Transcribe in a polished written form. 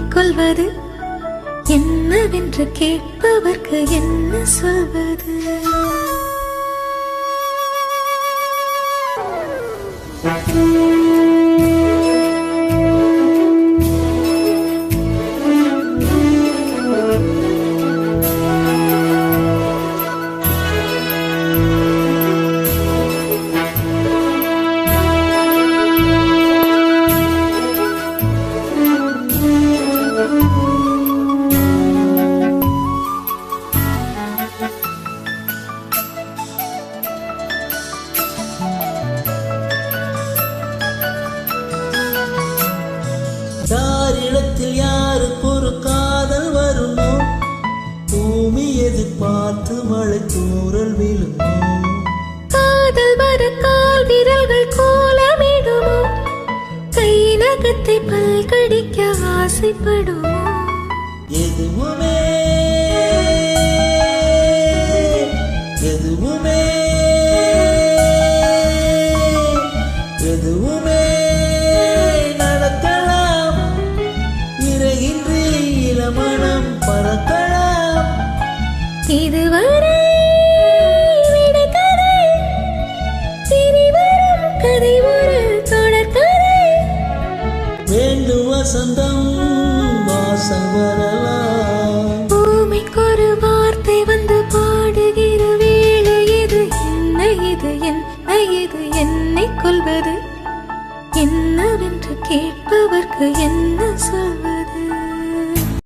கொள்வது என்னவென்று கேட்பவர்க்கு என்ன சொல்வது? யாரிடத்தில் யாருக்கு ஒரு காதல் வருமோ, பூமி எதிர்பார்த்து மழை தூறல் விழுமோ, காதல் வர கால் விரல்கள் கோலமிடுமோ, கை நகத்தை பல்கடிக்க ஆசைப்படுமோ, எதுவுமே எதுவுமே எதுவுமே நடக்கலாம், இறையின்றி இளமனம் பறக்கலாம். இதுவரை விடக்கதை இனிவரும் கதை ஒரு தொடர்கதை. வேண்டும் வசந்தம் வாசம் வரலாம். பூமிக்கொரு வார்த்தை வந்து பாடுகிற வேளை இது. என்ன இது என்ன இது என்னை கொள்வது என்னவென்று கேட்பவர்க்கு என்ன சொல்வது?